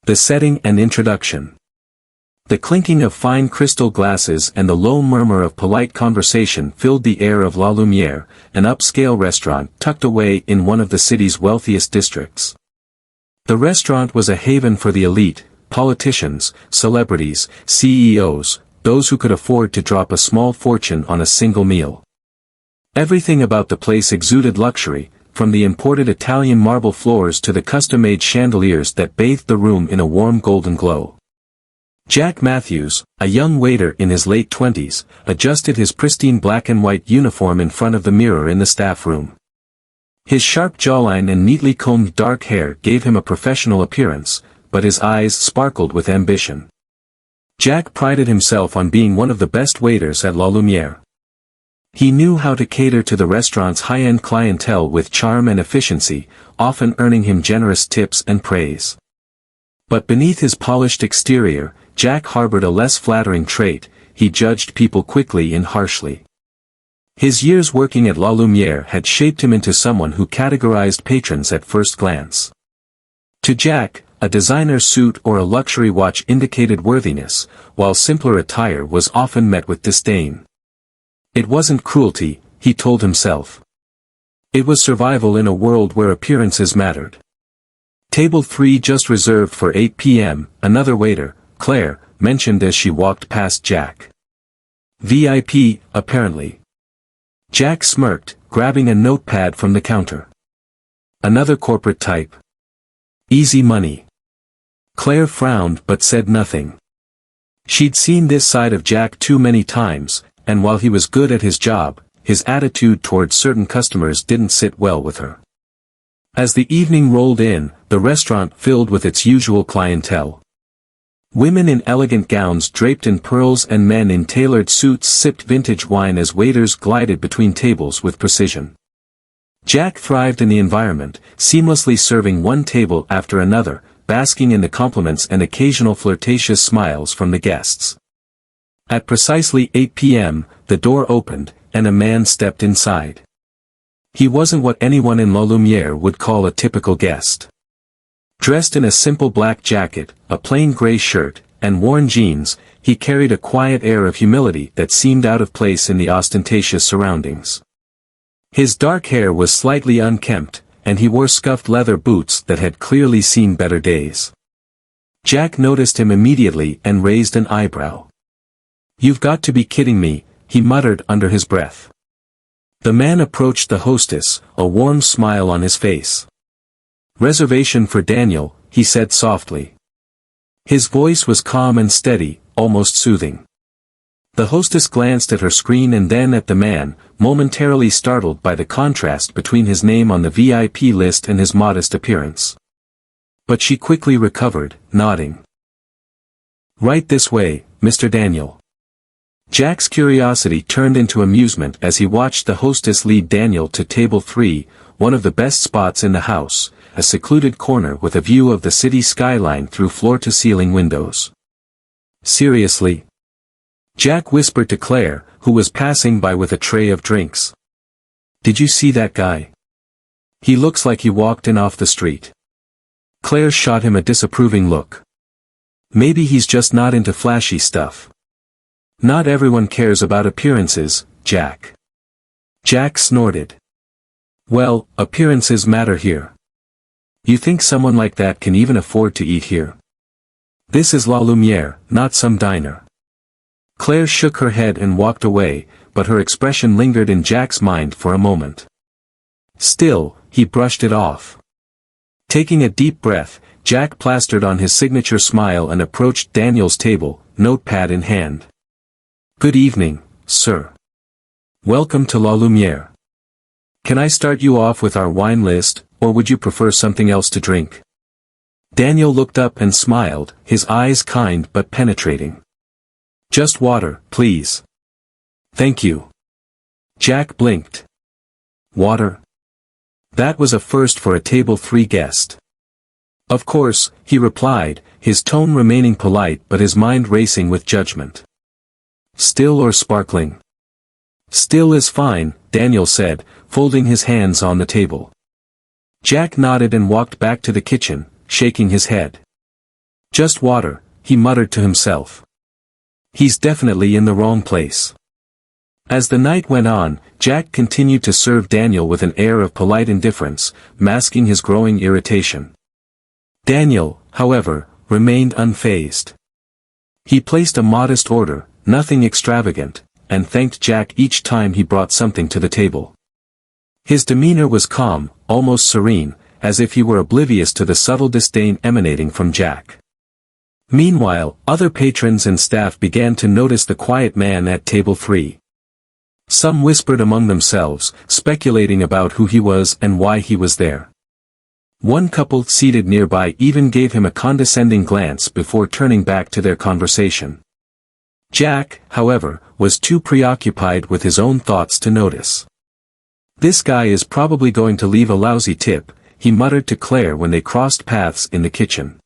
The setting and introduction. The clinking of fine crystal glasses and the low murmur of polite conversation filled the air of La Lumière, an upscale restaurant tucked away in one of the city's wealthiest districts. The restaurant was a haven for the elite, politicians, celebrities, CEOs, those who could afford to drop a small fortune on a single meal. Everything about the place exuded luxury, from the imported Italian marble floors to the custom-made chandeliers that bathed the room in a warm golden glow. Jack Matthews, a young waiter in his late 20s, adjusted his pristine black and white uniform in front of the mirror in the staff room. His sharp jawline and neatly combed dark hair gave him a professional appearance, but his eyes sparkled with ambition. Jack prided himself on being one of the best waiters at La Lumière. He knew how to cater to the restaurant's high-end clientele with charm and efficiency, often earning him generous tips and praise. But beneath his polished exterior, Jack harbored a less flattering trait: he judged people quickly and harshly. His years working at La Lumière had shaped him into someone who categorized patrons at first glance. To Jack, a designer suit or a luxury watch indicated worthiness, while simpler attire was often met with disdain. It wasn't cruelty, he told himself. It was survival in a world where appearances mattered. Table 3 just reserved for 8 p.m., another waiter, Claire, mentioned as she walked past Jack. VIP, apparently. Jack smirked, grabbing a notepad from the counter. Another corporate type. Easy money. Claire frowned but said nothing. She'd seen this side of Jack too many times, and while he was good at his job, his attitude toward certain customers didn't sit well with her. As the evening rolled in, the restaurant filled with its usual clientele. Women in elegant gowns draped in pearls and men in tailored suits sipped vintage wine as waiters glided between tables with precision. Jack thrived in the environment, seamlessly serving one table after another, basking in the compliments and occasional flirtatious smiles from the guests. At precisely 8 p.m., the door opened, and a man stepped inside. He wasn't what anyone in La Lumière would call a typical guest. Dressed in a simple black jacket, a plain gray shirt, and worn jeans, he carried a quiet air of humility that seemed out of place in the ostentatious surroundings. His dark hair was slightly unkempt, and he wore scuffed leather boots that had clearly seen better days. Jack noticed him immediately and raised an eyebrow. "You've got to be kidding me," he muttered under his breath. The man approached the hostess, a warm smile on his face. "Reservation for Daniel," he said softly. His voice was calm and steady, almost soothing. The hostess glanced at her screen and then at the man, momentarily startled by the contrast between his name on the VIP list and his modest appearance. But she quickly recovered, nodding. "Right this way, Mr. Daniel." Jack's curiosity turned into amusement as he watched the hostess lead Daniel to table 3, one of the best spots in the house, a secluded corner with a view of the city skyline through floor-to-ceiling windows. "Seriously?" Jack whispered to Claire, who was passing by with a tray of drinks. "Did you see that guy? He looks like he walked in off the street." Claire shot him a disapproving look. "Maybe he's just not into flashy stuff." "Not everyone cares about appearances, Jack." Jack snorted. "Well, appearances matter here. You think someone like that can even afford to eat here? This is La Lumière, not some diner." Claire shook her head and walked away, but her expression lingered in Jack's mind for a moment. Still, he brushed it off. Taking a deep breath, Jack plastered on his signature smile and approached Daniel's table, notepad in hand. "Good evening, sir. Welcome to La Lumière. Can I start you off with our wine list, or would you prefer something else to drink?" Daniel looked up and smiled, his eyes kind but penetrating. "Just water, please." "Thank you." Jack blinked. "Water?" That was a first for a table 3 guest. "Of course," he replied, his tone remaining polite but his mind racing with judgment. "Still or sparkling?" "Still is fine," Daniel said, folding his hands on the table. Jack nodded and walked back to the kitchen, shaking his head. Just water, he muttered to himself. He's definitely in the wrong place. As the night went on, Jack continued to serve Daniel with an air of polite indifference, masking his growing irritation. Daniel, however, remained unfazed. He placed a modest order, nothing extravagant, and thanked Jack each time he brought something to the table. His demeanor was calm, almost serene, as if he were oblivious to the subtle disdain emanating from Jack. Meanwhile, other patrons and staff began to notice the quiet man at table 3. Some whispered among themselves, speculating about who he was and why he was there. One couple seated nearby even gave him a condescending glance before turning back to their conversation. Jack, however, was too preoccupied with his own thoughts to notice. "This guy is probably going to leave a lousy tip," he muttered to Claire when they crossed paths in the kitchen.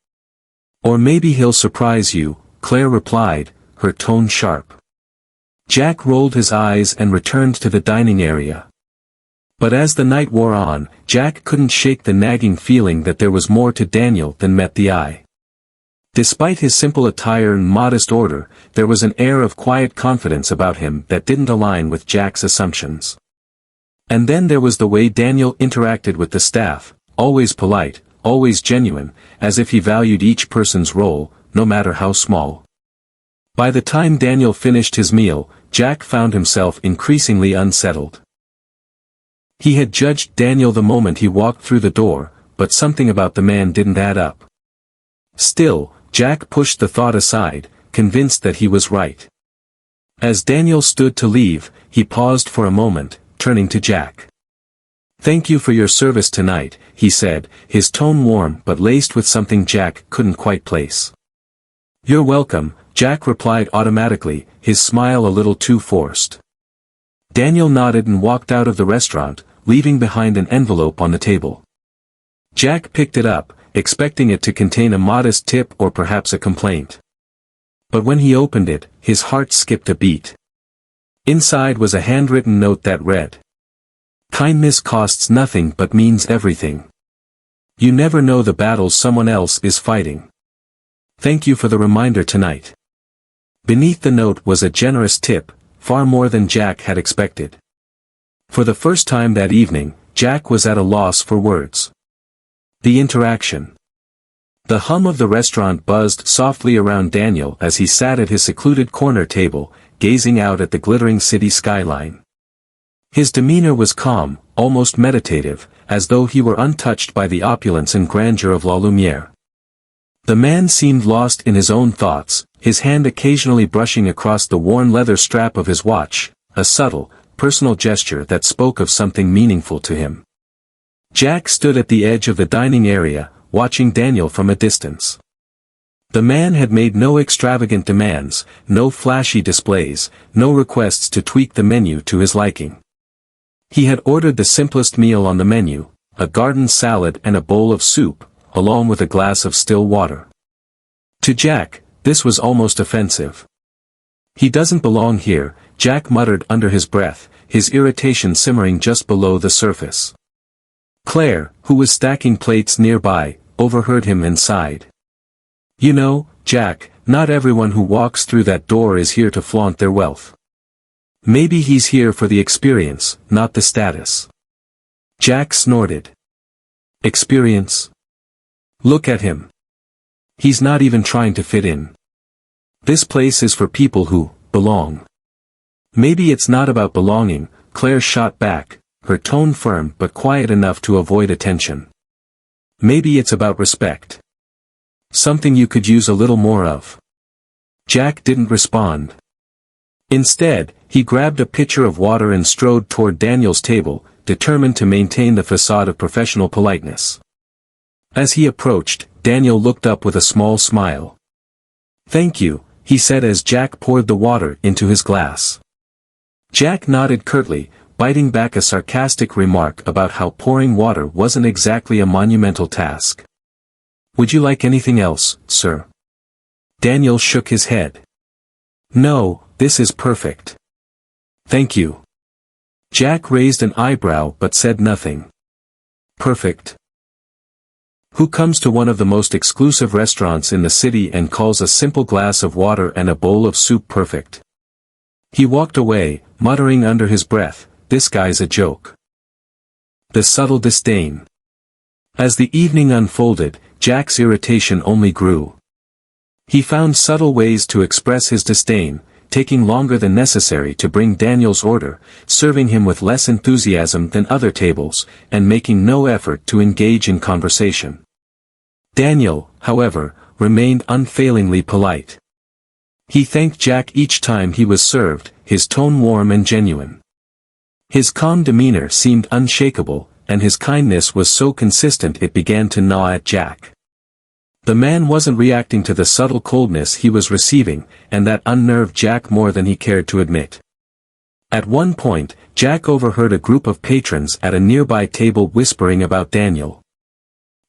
"Or maybe he'll surprise you," Claire replied, her tone sharp. Jack rolled his eyes and returned to the dining area. But as the night wore on, Jack couldn't shake the nagging feeling that there was more to Daniel than met the eye. Despite his simple attire and modest order, there was an air of quiet confidence about him that didn't align with Jack's assumptions. And then there was the way Daniel interacted with the staff, always polite, always genuine, as if he valued each person's role, no matter how small. By the time Daniel finished his meal, Jack found himself increasingly unsettled. He had judged Daniel the moment he walked through the door, but something about the man didn't add up. Still, Jack pushed the thought aside, convinced that he was right. As Daniel stood to leave, he paused for a moment, turning to Jack. "Thank you for your service tonight," he said, his tone warm but laced with something Jack couldn't quite place. "You're welcome," Jack replied automatically, his smile a little too forced. Daniel nodded and walked out of the restaurant, leaving behind an envelope on the table. Jack picked it up, expecting it to contain a modest tip or perhaps a complaint. But when he opened it, his heart skipped a beat. Inside was a handwritten note that read, "Kindness costs nothing but means everything. You never know the battles someone else is fighting. Thank you for the reminder tonight." Beneath the note was a generous tip, far more than Jack had expected. For the first time that evening, Jack was at a loss for words. The interaction. The hum of the restaurant buzzed softly around Daniel as he sat at his secluded corner table, gazing out at the glittering city skyline. His demeanor was calm, almost meditative, as though he were untouched by the opulence and grandeur of La Lumière. The man seemed lost in his own thoughts, his hand occasionally brushing across the worn leather strap of his watch, a subtle, personal gesture that spoke of something meaningful to him. Jack stood at the edge of the dining area, watching Daniel from a distance. The man had made no extravagant demands, no flashy displays, no requests to tweak the menu to his liking. He had ordered the simplest meal on the menu, a garden salad and a bowl of soup, along with a glass of still water. To Jack, this was almost offensive. "He doesn't belong here," Jack muttered under his breath, his irritation simmering just below the surface. Claire, who was stacking plates nearby, overheard him and sighed. "You know, Jack, not everyone who walks through that door is here to flaunt their wealth. Maybe he's here for the experience, not the status." Jack snorted. "Experience? Look at him. He's not even trying to fit in. This place is for people who belong." "Maybe it's not about belonging," Claire shot back, her tone firm but quiet enough to avoid attention. "Maybe it's about respect. Something you could use a little more of." Jack didn't respond. Instead, he grabbed a pitcher of water and strode toward Daniel's table, determined to maintain the facade of professional politeness. As he approached, Daniel looked up with a small smile. "Thank you," he said as Jack poured the water into his glass. Jack nodded curtly, biting back a sarcastic remark about how pouring water wasn't exactly a monumental task. "Would you like anything else, sir?" Daniel shook his head. "No, this is perfect. Thank you." Jack raised an eyebrow but said nothing. "Perfect? Who comes to one of the most exclusive restaurants in the city and calls a simple glass of water and a bowl of soup perfect? He walked away, muttering under his breath, "This guy's a joke." The subtle disdain. As the evening unfolded, Jack's irritation only grew. He found subtle ways to express his disdain, taking longer than necessary to bring Daniel's order, serving him with less enthusiasm than other tables, and making no effort to engage in conversation. Daniel, however, remained unfailingly polite. He thanked Jack each time he was served, his tone warm and genuine. His calm demeanor seemed unshakable, and his kindness was so consistent it began to gnaw at Jack. The man wasn't reacting to the subtle coldness he was receiving, and that unnerved Jack more than he cared to admit. At one point, Jack overheard a group of patrons at a nearby table whispering about Daniel.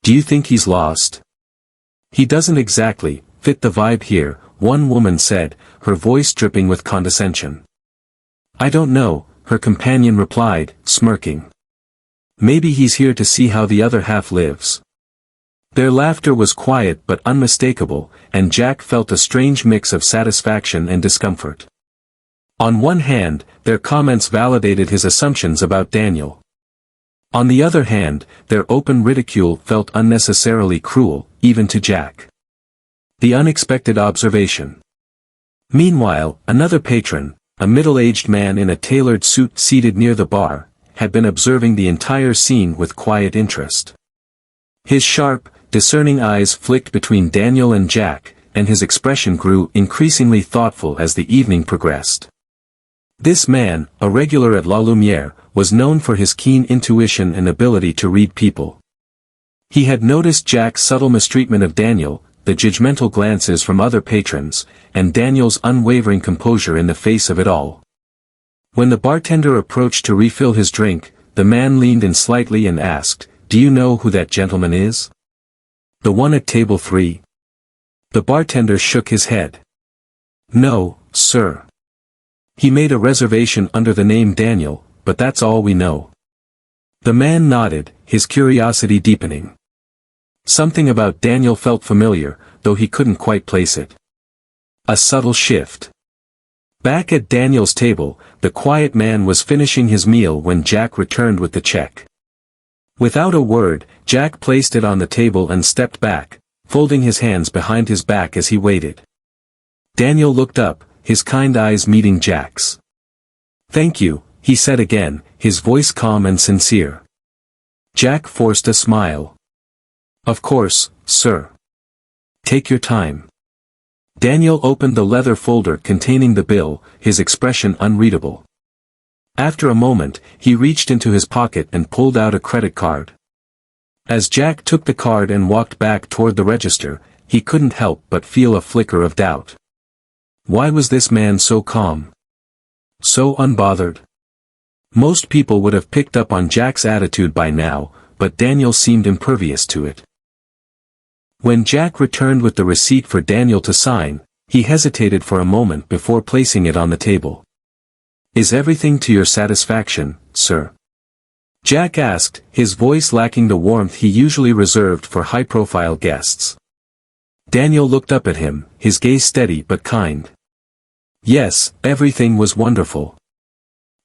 "Do you think he's lost? He doesn't exactly fit the vibe here," one woman said, her voice dripping with condescension. "I don't know," her companion replied, smirking. "Maybe he's here to see how the other half lives." Their laughter was quiet but unmistakable, and Jack felt a strange mix of satisfaction and discomfort. On one hand, their comments validated his assumptions about Daniel. On the other hand, their open ridicule felt unnecessarily cruel, even to Jack. The unexpected observation. Meanwhile, another patron, a middle-aged man in a tailored suit seated near the bar, had been observing the entire scene with quiet interest. His sharp, discerning eyes flicked between Daniel and Jack, and his expression grew increasingly thoughtful as the evening progressed. This man, a regular at La Lumiere, was known for his keen intuition and ability to read people. He had noticed Jack's subtle mistreatment of Daniel, the judgmental glances from other patrons, and Daniel's unwavering composure in the face of it all. When the bartender approached to refill his drink, the man leaned in slightly and asked, "Do you know who that gentleman is? The one at table 3? The bartender shook his head. "No, sir. He made a reservation under the name Daniel, but that's all we know." The man nodded, his curiosity deepening. Something about Daniel felt familiar, though he couldn't quite place it. A subtle shift. Back at Daniel's table, the quiet man was finishing his meal when Jack returned with the check. Without a word, Jack placed it on the table and stepped back, folding his hands behind his back as he waited. Daniel looked up, his kind eyes meeting Jack's. "Thank you," he said again, his voice calm and sincere. Jack forced a smile. "Of course, sir. Take your time." Daniel opened the leather folder containing the bill, his expression unreadable. After a moment, he reached into his pocket and pulled out a credit card. As Jack took the card and walked back toward the register, he couldn't help but feel a flicker of doubt. Why was this man so calm? So unbothered? Most people would have picked up on Jack's attitude by now, but Daniel seemed impervious to it. When Jack returned with the receipt for Daniel to sign, he hesitated for a moment before placing it on the table. "Is everything to your satisfaction, sir?" Jack asked, his voice lacking the warmth he usually reserved for high-profile guests. Daniel looked up at him, his gaze steady but kind. "Yes, everything was wonderful.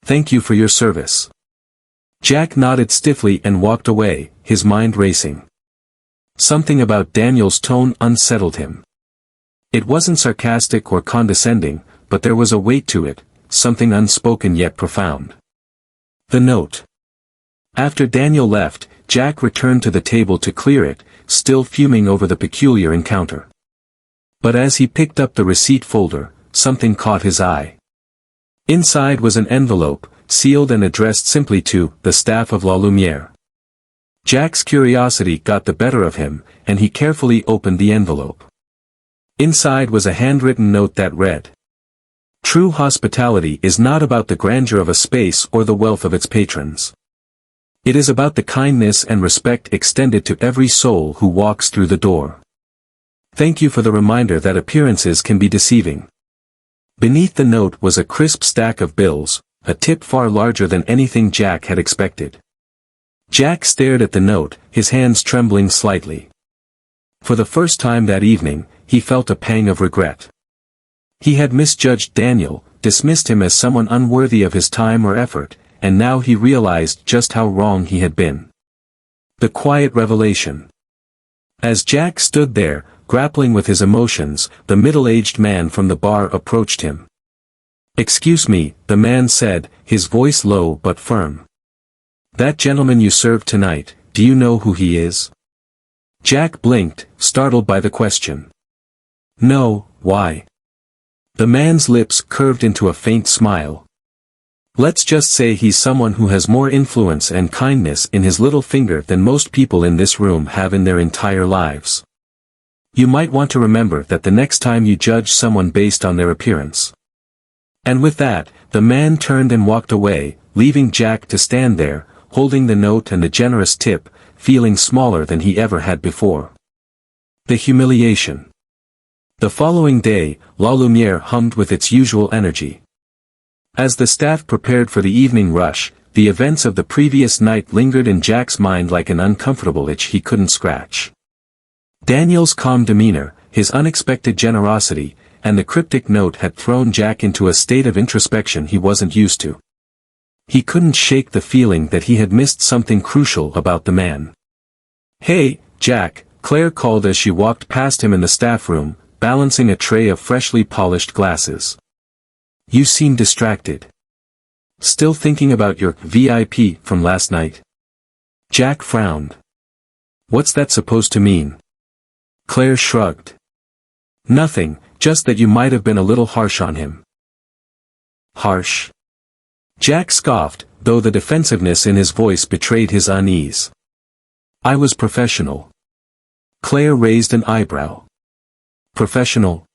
Thank you for your service." Jack nodded stiffly and walked away, his mind racing. Something about Daniel's tone unsettled him. It wasn't sarcastic or condescending, but there was a weight to it, something unspoken yet profound. The note. After Daniel left, Jack returned to the table to clear it, still fuming over the peculiar encounter. But as he picked up the receipt folder, something caught his eye. Inside was an envelope, sealed and addressed simply to the staff of La Lumiere. Jack's curiosity got the better of him, and he carefully opened the envelope. Inside was a handwritten note that read, "True hospitality is not about the grandeur of a space or the wealth of its patrons. It is about the kindness and respect extended to every soul who walks through the door. Thank you for the reminder that appearances can be deceiving." Beneath the note was a crisp stack of bills, a tip far larger than anything Jack had expected. Jack stared at the note, his hands trembling slightly. For the first time that evening, he felt a pang of regret. He had misjudged Daniel, dismissed him as someone unworthy of his time or effort, and now he realized just how wrong he had been. The quiet revelation. As Jack stood there, grappling with his emotions, the middle-aged man from the bar approached him. "Excuse me," the man said, his voice low but firm. "That gentleman you served tonight, do you know who he is?" Jack blinked, startled by the question. "No, why?" The man's lips curved into a faint smile. "Let's just say he's someone who has more influence and kindness in his little finger than most people in this room have in their entire lives. You might want to remember that the next time you judge someone based on their appearance." And with that, the man turned and walked away, leaving Jack to stand there, holding the note and the generous tip, feeling smaller than he ever had before. The humiliation. The following day, La Lumiere hummed with its usual energy. As the staff prepared for the evening rush, the events of the previous night lingered in Jack's mind like an uncomfortable itch he couldn't scratch. Daniel's calm demeanor, his unexpected generosity, and the cryptic note had thrown Jack into a state of introspection he wasn't used to. He couldn't shake the feeling that he had missed something crucial about the man. "Hey, Jack," Claire called as she walked past him in the staff room, balancing a tray of freshly polished glasses. "You seem distracted. Still thinking about your VIP from last night?" Jack frowned. "What's that supposed to mean?" Claire shrugged. "Nothing, just that you might have been a little harsh on him." "Harsh?" Jack scoffed, though the defensiveness in his voice betrayed his unease. "I was professional." Claire raised an eyebrow. "Professional?"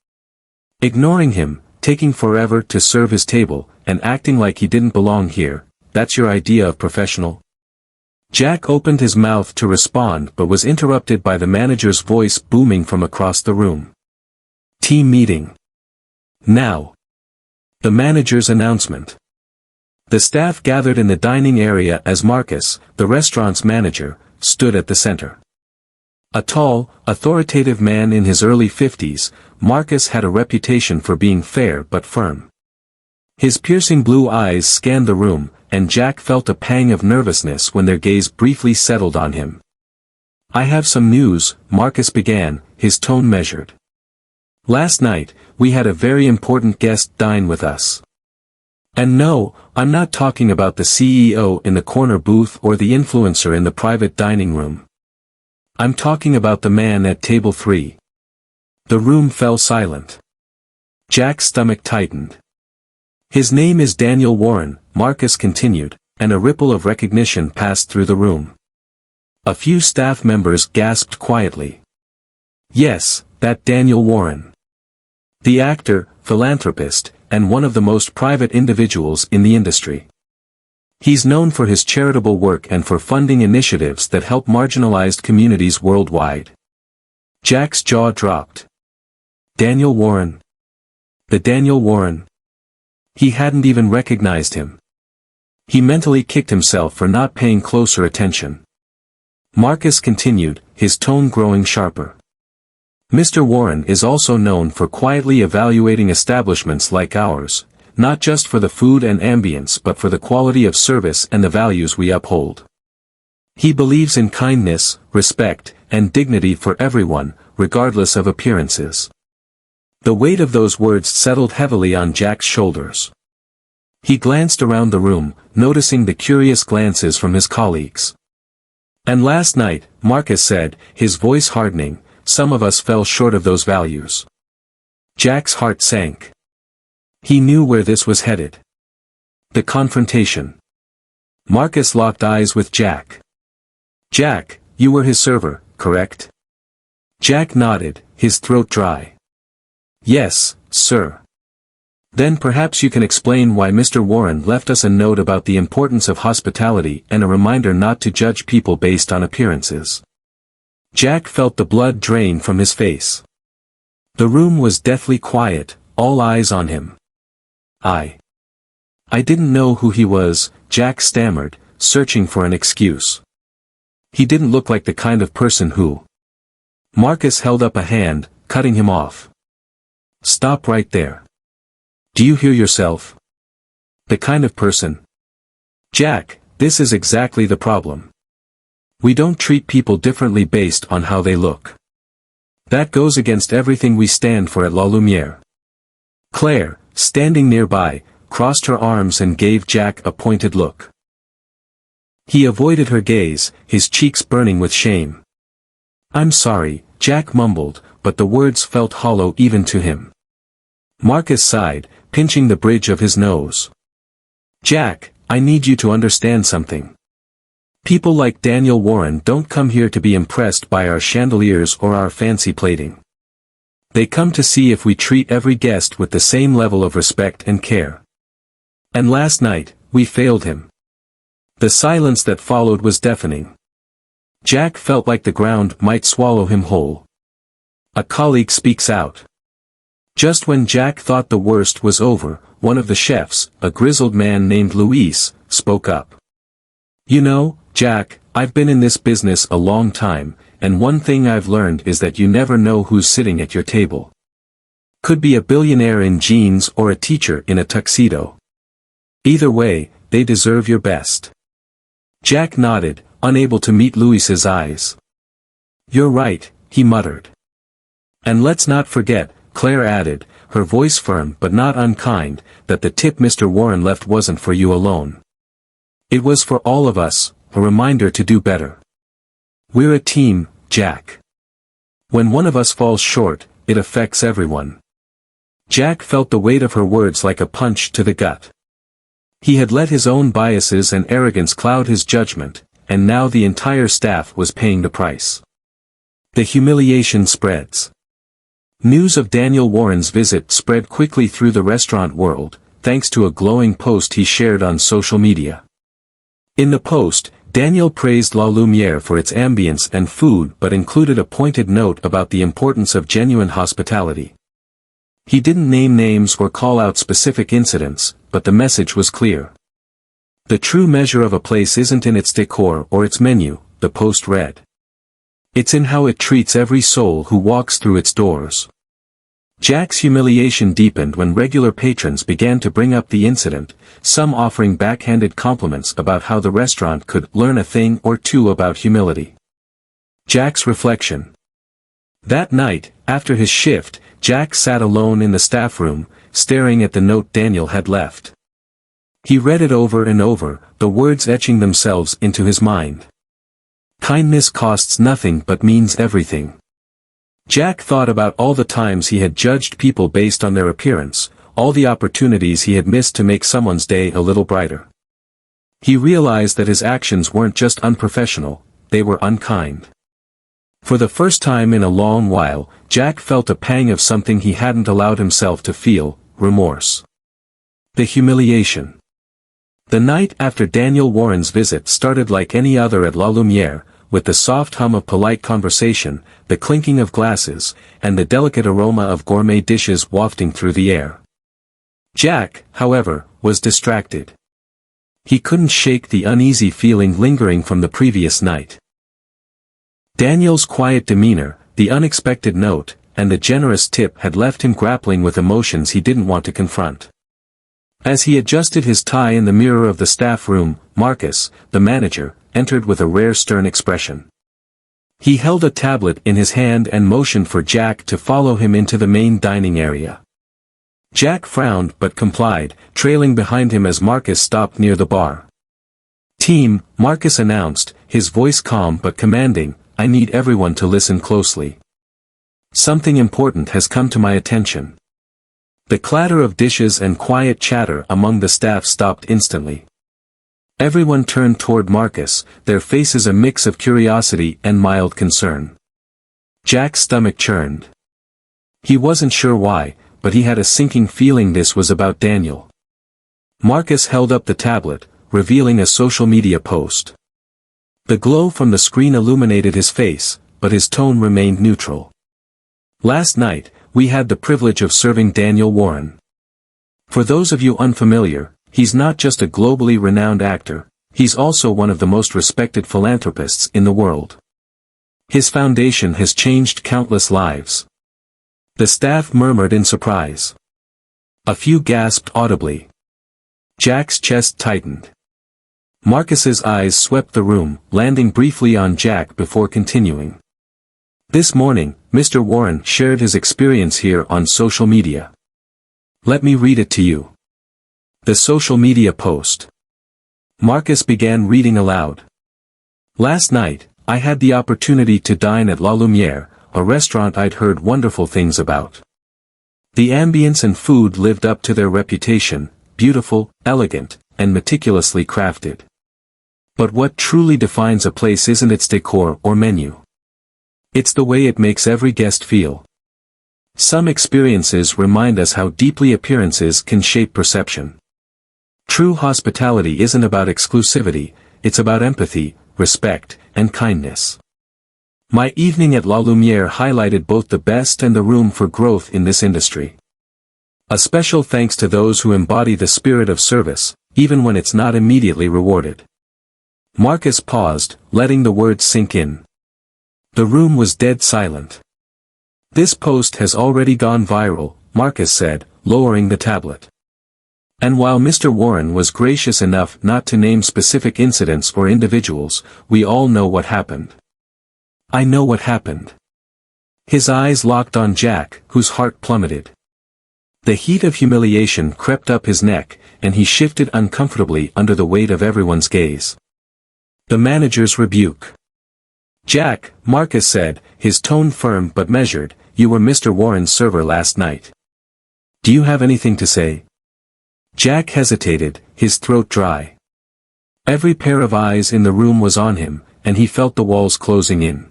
"Ignoring him, taking forever to serve his table, and acting like he didn't belong here, that's your idea of professional?" Jack opened his mouth to respond but was interrupted by the manager's voice booming from across the room. "Team meeting. Now." The manager's announcement. The staff gathered in the dining area as Marcus, the restaurant's manager, stood at the center. A tall, authoritative man in his early 50s, Marcus had a reputation for being fair but firm. His piercing blue eyes scanned the room, and Jack felt a pang of nervousness when their gaze briefly settled on him. "I have some news," Marcus began, his tone measured. "Last night, we had a very important guest dine with us. And no, I'm not talking about the CEO in the corner booth or the influencer in the private dining room. I'm talking about the man at table 3. The room fell silent. Jack's stomach tightened. "His name is Daniel Warren," Marcus continued, and a ripple of recognition passed through the room. A few staff members gasped quietly. "Yes, that Daniel Warren. The actor, philanthropist, and one of the most private individuals in the industry. He's known for his charitable work and for funding initiatives that help marginalized communities worldwide." Jack's jaw dropped. Daniel Warren. The Daniel Warren. He hadn't even recognized him. He mentally kicked himself for not paying closer attention. Marcus continued, his tone growing sharper. "Mr. Warren is also known for quietly evaluating establishments like ours, not just for the food and ambience but for the quality of service and the values we uphold. He believes in kindness, respect, and dignity for everyone, regardless of appearances." The weight of those words settled heavily on Jack's shoulders. He glanced around the room, noticing the curious glances from his colleagues. "And last night," Marcus said, his voice hardening, "some of us fell short of those values." Jack's heart sank. He knew where this was headed. The confrontation. Marcus locked eyes with Jack. "Jack, you were his server, correct?" Jack nodded, his throat dry. "Yes, sir." "Then perhaps you can explain why Mr. Warren left us a note about the importance of hospitality and a reminder not to judge people based on appearances." Jack felt the blood drain from his face. The room was deathly quiet, all eyes on him. I didn't know who he was," Jack stammered, searching for an excuse. He didn't look like the kind of person who... Marcus held up a hand, cutting him off. Stop right there. Do you hear yourself? The kind of person. Jack, this is exactly the problem. We don't treat people differently based on how they look. That goes against everything we stand for at La Lumiere. Claire, standing nearby, crossed her arms and gave Jack a pointed look. He avoided her gaze, his cheeks burning with shame. I'm sorry, Jack mumbled, but the words felt hollow even to him. Marcus sighed, pinching the bridge of his nose. Jack, I need you to understand something. People like Daniel Warren don't come here to be impressed by our chandeliers or our fancy plating. They come to see if we treat every guest with the same level of respect and care. And last night, we failed him. The silence that followed was deafening. Jack felt like the ground might swallow him whole. A colleague speaks out. Just when Jack thought the worst was over, one of the chefs, a grizzled man named Luis, spoke up. You know, Jack, I've been in this business a long time, and one thing I've learned is that you never know who's sitting at your table. Could be a billionaire in jeans or a teacher in a tuxedo. Either way, they deserve your best. Jack nodded, unable to meet Luis's eyes. You're right, he muttered. And let's not forget, Claire added, her voice firm but not unkind, that the tip Mr. Warren left wasn't for you alone. It was for all of us, a reminder to do better. We're a team, Jack. When one of us falls short, it affects everyone. Jack felt the weight of her words like a punch to the gut. He had let his own biases and arrogance cloud his judgment, and now the entire staff was paying the price. The humiliation spreads. News of Daniel Warren's visit spread quickly through the restaurant world, thanks to a glowing post he shared on social media. In the post, Daniel praised La Lumiere for its ambience and food but included a pointed note about the importance of genuine hospitality. He didn't name names or call out specific incidents, but the message was clear. The true measure of a place isn't in its decor or its menu, the post read. It's in how it treats every soul who walks through its doors. Jack's humiliation deepened when regular patrons began to bring up the incident, some offering backhanded compliments about how the restaurant could learn a thing or two about humility. Jack's reflection. That night, after his shift, Jack sat alone in the staff room, staring at the note Daniel had left. He read it over and over, the words etching themselves into his mind. Kindness costs nothing but means everything. Jack thought about all the times he had judged people based on their appearance, all the opportunities he had missed to make someone's day a little brighter. He realized that his actions weren't just unprofessional, they were unkind. For the first time in a long while, Jack felt a pang of something he hadn't allowed himself to feel, remorse. The humiliation. The night after Daniel Warren's visit started like any other at La Lumiere, with the soft hum of polite conversation, the clinking of glasses, and the delicate aroma of gourmet dishes wafting through the air. Jack, however, was distracted. He couldn't shake the uneasy feeling lingering from the previous night. Daniel's quiet demeanor, the unexpected note, and the generous tip had left him grappling with emotions he didn't want to confront. As he adjusted his tie in the mirror of the staff room, Marcus, the manager, entered with a rare stern expression. He held a tablet in his hand and motioned for Jack to follow him into the main dining area. Jack frowned but complied, trailing behind him as Marcus stopped near the bar. Team, Marcus announced, his voice calm but commanding, I need everyone to listen closely. Something important has come to my attention. The clatter of dishes and quiet chatter among the staff stopped instantly. Everyone turned toward Marcus, their faces a mix of curiosity and mild concern. Jack's stomach churned. He wasn't sure why, but he had a sinking feeling this was about Daniel. Marcus held up the tablet, revealing a social media post. The glow from the screen illuminated his face, but his tone remained neutral. Last night, we had the privilege of serving Daniel Warren. For those of you unfamiliar, he's not just a globally renowned actor, He's also one of the most respected philanthropists in the world. His foundation has changed countless lives. The staff murmured in surprise. A few gasped audibly. Jack's chest tightened. Marcus's eyes swept the room, landing briefly on Jack before continuing. This morning, Mr. Warren shared his experience here on social media. Let me read it to you. The social media post. Marcus began reading aloud. Last night, I had the opportunity to dine at La Lumiere, a restaurant I'd heard wonderful things about. The ambience and food lived up to their reputation, beautiful, elegant, and meticulously crafted. But what truly defines a place isn't its decor or menu. It's the way it makes every guest feel. Some experiences remind us how deeply appearances can shape perception. True hospitality isn't about exclusivity, it's about empathy, respect, and kindness. My evening at La Lumiere highlighted both the best and the room for growth in this industry. A special thanks to those who embody the spirit of service, even when it's not immediately rewarded. Marcus paused, letting the words sink in. The room was dead silent. This post has already gone viral, Marcus said, lowering the tablet. And while Mr. Warren was gracious enough not to name specific incidents or individuals, we all know what happened. I know what happened. His eyes locked on Jack, whose heart plummeted. The heat of humiliation crept up his neck, and he shifted uncomfortably under the weight of everyone's gaze. The manager's rebuke. Jack, Marcus said, his tone firm but measured, you were Mr. Warren's server last night. Do you have anything to say? Jack hesitated, his throat dry. Every pair of eyes in the room was on him, and he felt the walls closing in.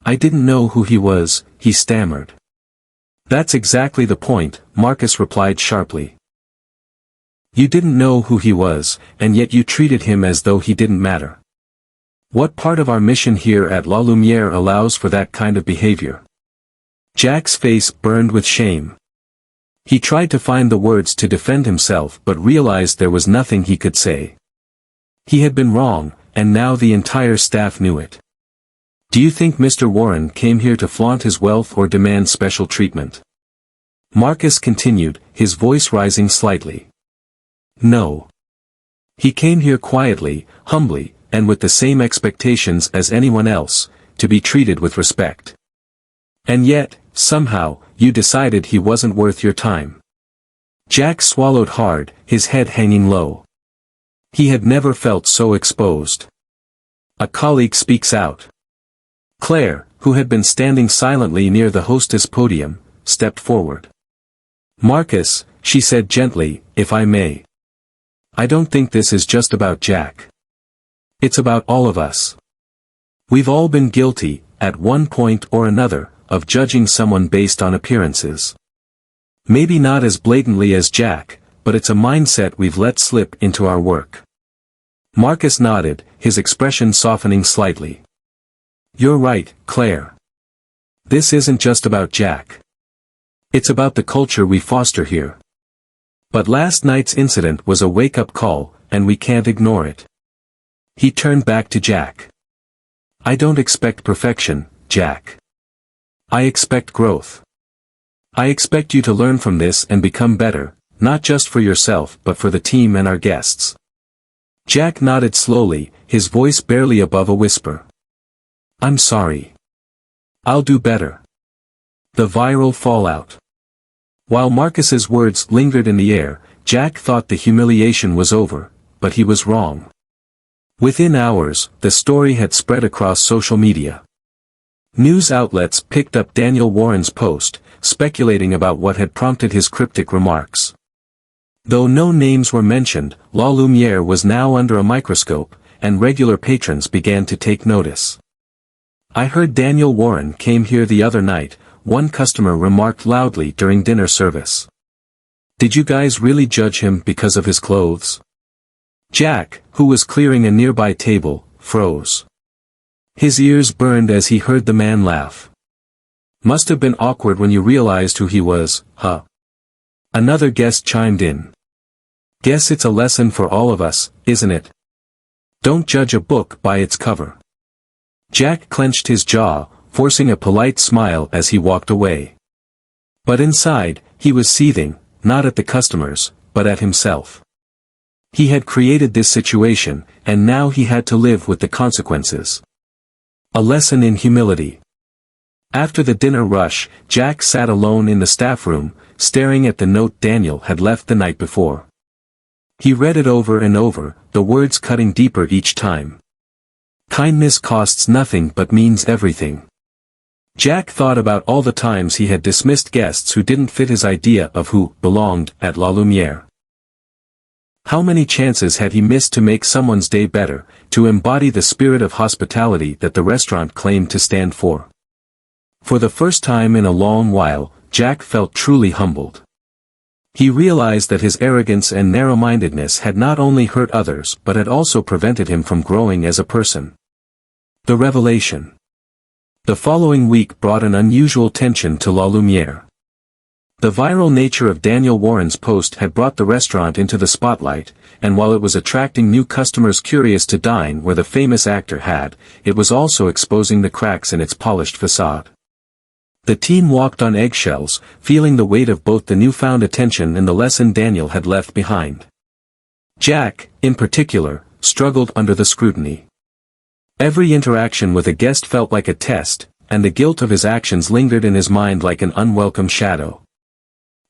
I didn't know who he was, he stammered. That's exactly the point, Marcus replied sharply. You didn't know who he was, and yet you treated him as though he didn't matter. What part of our mission here at La Lumiere allows for that kind of behavior? Jack's face burned with shame. He tried to find the words to defend himself but realized there was nothing he could say. He had been wrong, and now the entire staff knew it. Do you think Mr. Warren came here to flaunt his wealth or demand special treatment? Marcus continued, his voice rising slightly. No. He came here quietly, humbly, and with the same expectations as anyone else, to be treated with respect. And yet, somehow, you decided he wasn't worth your time. Jack swallowed hard, his head hanging low. He had never felt so exposed. A colleague speaks out. Claire, who had been standing silently near the hostess podium, stepped forward. Marcus, she said gently, if I may. I don't think this is just about Jack. It's about all of us. We've all been guilty, at one point or another, of judging someone based on appearances. Maybe not as blatantly as Jack, but it's a mindset we've let slip into our work. Marcus nodded, his expression softening slightly. You're right, Claire. This isn't just about Jack. It's about the culture we foster here. But last night's incident was a wake-up call, and we can't ignore it. He turned back to Jack. I don't expect perfection, Jack. I expect growth. I expect you to learn from this and become better, not just for yourself but for the team and our guests. Jack nodded slowly, his voice barely above a whisper. I'm sorry. I'll do better. The viral fallout. While Marcus's words lingered in the air, Jack thought the humiliation was over, but he was wrong. Within hours, the story had spread across social media. News outlets picked up Daniel Warren's post, speculating about what had prompted his cryptic remarks. Though no names were mentioned, La Lumiere was now under a microscope, and regular patrons began to take notice. I heard Daniel Warren came here the other night, one customer remarked loudly during dinner service. Did you guys really judge him because of his clothes? Jack, who was clearing a nearby table, froze. His ears burned as he heard the man laugh. Must have been awkward when you realized who he was, huh? Another guest chimed in. Guess it's a lesson for all of us, isn't it? Don't judge a book by its cover. Jack clenched his jaw, forcing a polite smile as he walked away. But inside, he was seething, not at the customers, but at himself. He had created this situation, and now he had to live with the consequences. A lesson in humility. After the dinner rush, Jack sat alone in the staff room, staring at the note Daniel had left the night before. He read it over and over, the words cutting deeper each time. Kindness costs nothing but means everything. Jack thought about all the times he had dismissed guests who didn't fit his idea of who belonged at La Lumière. How many chances had he missed to make someone's day better, to embody the spirit of hospitality that the restaurant claimed to stand for? For the first time in a long while, Jack felt truly humbled. He realized that his arrogance and narrow-mindedness had not only hurt others but had also prevented him from growing as a person. The revelation. The following week brought an unusual tension to La Lumière. The viral nature of Daniel Warren's post had brought the restaurant into the spotlight, and while it was attracting new customers curious to dine where the famous actor had, it was also exposing the cracks in its polished facade. The team walked on eggshells, feeling the weight of both the newfound attention and the lesson Daniel had left behind. Jack, in particular, struggled under the scrutiny. Every interaction with a guest felt like a test, and the guilt of his actions lingered in his mind like an unwelcome shadow.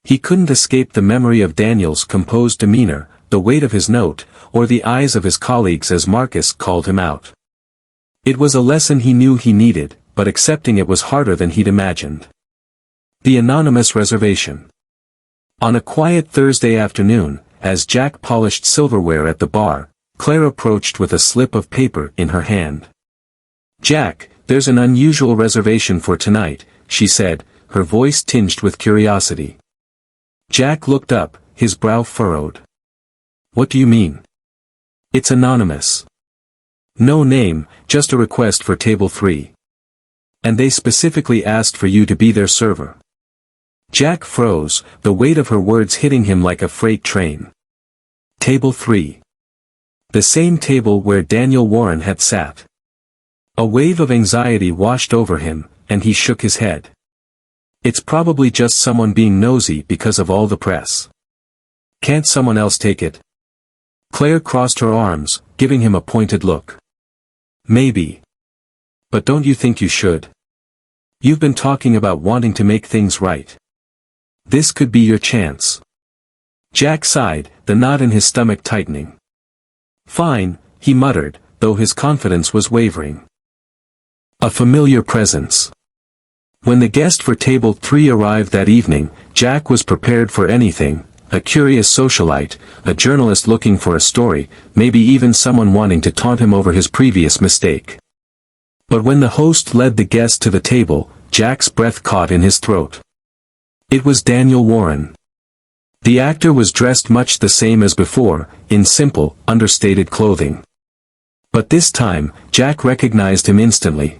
He couldn't escape the memory of Daniel's composed demeanor, the weight of his note, or the eyes of his colleagues as Marcus called him out. It was a lesson he knew he needed, but accepting it was harder than he'd imagined. The anonymous reservation. On a quiet Thursday afternoon, as Jack polished silverware at the bar, Claire approached with a slip of paper in her hand. "Jack, there's an unusual reservation for tonight," she said, her voice tinged with curiosity. Jack looked up, his brow furrowed. "What do you mean?" "It's anonymous. No name, just a request for table 3. And they specifically asked for you to be their server." Jack froze, the weight of her words hitting him like a freight train. Table 3. The same table where Daniel Warren had sat. A wave of anxiety washed over him, and he shook his head. "It's probably just someone being nosy because of all the press. Can't someone else take it?" Claire crossed her arms, giving him a pointed look. "Maybe. But don't you think you should? You've been talking about wanting to make things right. This could be your chance." Jack sighed, the knot in his stomach tightening. "Fine," he muttered, though his confidence was wavering. A familiar presence. When the guest for table 3 arrived that evening, Jack was prepared for anything: a curious socialite, a journalist looking for a story, maybe even someone wanting to taunt him over his previous mistake. But when the host led the guest to the table, Jack's breath caught in his throat. It was Daniel Warren. The actor was dressed much the same as before, in simple, understated clothing. But this time, Jack recognized him instantly.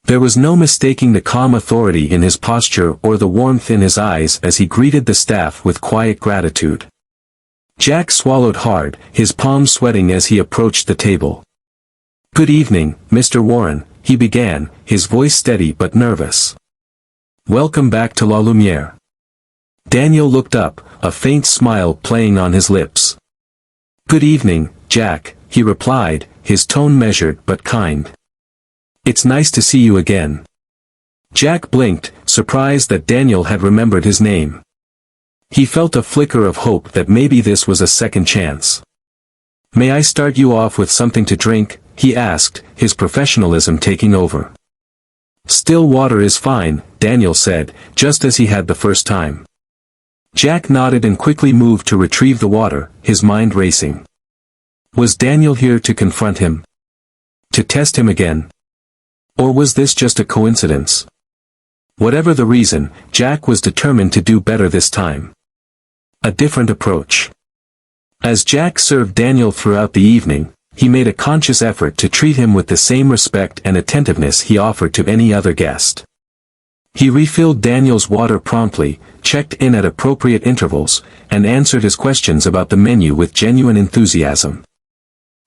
There was no mistaking the calm authority in his posture or the warmth in his eyes as he greeted the staff with quiet gratitude. Jack swallowed hard, his palms sweating as he approached the table. "Good evening, Mr. Warren," he began, his voice steady but nervous. "Welcome back to La Lumière." Daniel looked up, a faint smile playing on his lips. "Good evening, Jack," he replied, his tone measured but kind. "It's nice to see you again." Jack blinked, surprised that Daniel had remembered his name. He felt a flicker of hope that maybe this was a second chance. "May I start you off with something to drink?" he asked, his professionalism taking over. "Still water is fine," Daniel said, just as he had the first time. Jack nodded and quickly moved to retrieve the water, his mind racing. Was Daniel here to confront him? To test him again? Or was this just a coincidence? Whatever the reason, Jack was determined to do better this time. A different approach. As Jack served Daniel throughout the evening, he made a conscious effort to treat him with the same respect and attentiveness he offered to any other guest. He refilled Daniel's water promptly, checked in at appropriate intervals, and answered his questions about the menu with genuine enthusiasm.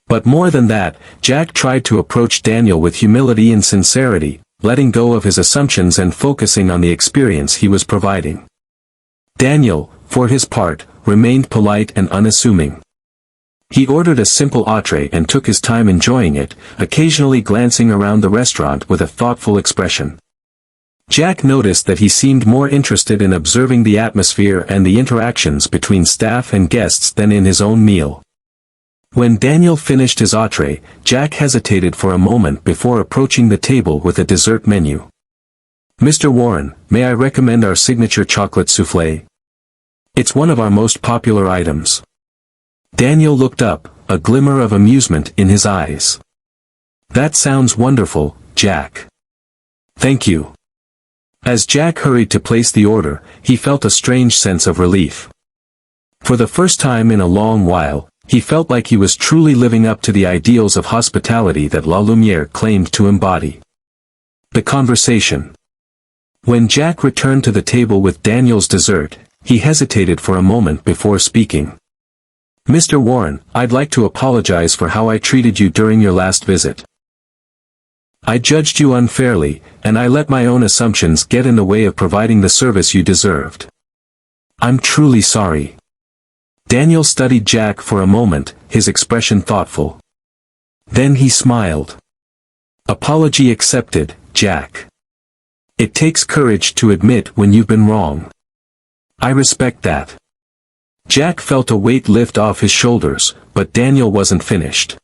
But more than that, Jack tried to approach Daniel with humility and sincerity, letting go of his assumptions and focusing on the experience he was providing. Daniel, for his part, remained polite and unassuming. He ordered a simple entree and took his time enjoying it, occasionally glancing around the restaurant with a thoughtful expression. Jack noticed that he seemed more interested in observing the atmosphere and the interactions between staff and guests than in his own meal. When Daniel finished his entree, Jack hesitated for a moment before approaching the table with a dessert menu. "Mr. Warren, may I recommend our signature chocolate soufflé? It's one of our most popular items." Daniel looked up, a glimmer of amusement in his eyes. "That sounds wonderful, Jack. Thank you." As Jack hurried to place the order, he felt a strange sense of relief. For the first time in a long while, he felt like he was truly living up to the ideals of hospitality that La Lumiere claimed to embody. The conversation. When Jack returned to the table with Daniel's dessert, he hesitated for a moment before speaking. "Mr. Warren, I'd like to apologize for how I treated you during your last visit. I judged you unfairly, and I let my own assumptions get in the way of providing the service you deserved. I'm truly sorry." Daniel studied Jack for a moment, his expression thoughtful. Then he smiled. "Apology accepted, Jack. It takes courage to admit when you've been wrong. I respect that." Jack felt a weight lift off his shoulders, but Daniel wasn't finished.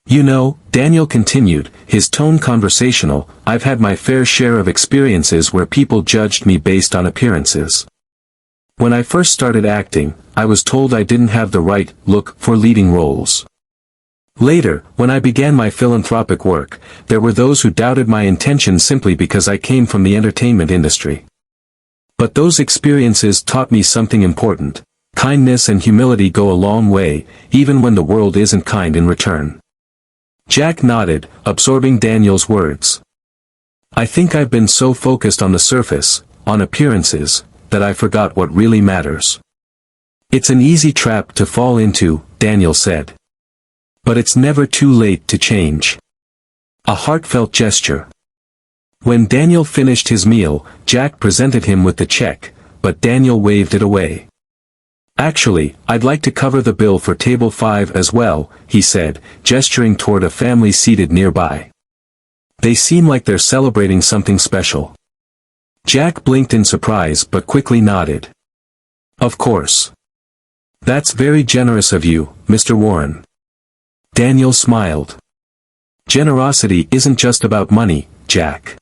"You know," Daniel continued, his tone conversational, "I've had my fair share of experiences where people judged me based on appearances. When I first started acting, I was told I didn't have the right look for leading roles. Later, when I began my philanthropic work, there were those who doubted my intentions simply because I came from the entertainment industry. But those experiences taught me something important. Kindness and humility go a long way, even when the world isn't kind in return." Jack nodded, absorbing Daniel's words. "I think I've been so focused on the surface, on appearances, that I forgot what really matters." "It's an easy trap to fall into," Daniel said. "But it's never too late to change." A heartfelt gesture. When Daniel finished his meal, Jack presented him with the check, but Daniel waved it away. "Actually, I'd like to cover the bill for table 5 as well," he said, gesturing toward a family seated nearby. "They seem like they're celebrating something special." Jack blinked in surprise but quickly nodded. "Of course. That's very generous of you, Mr. Warren." Daniel smiled. "Generosity isn't just about money, Jack.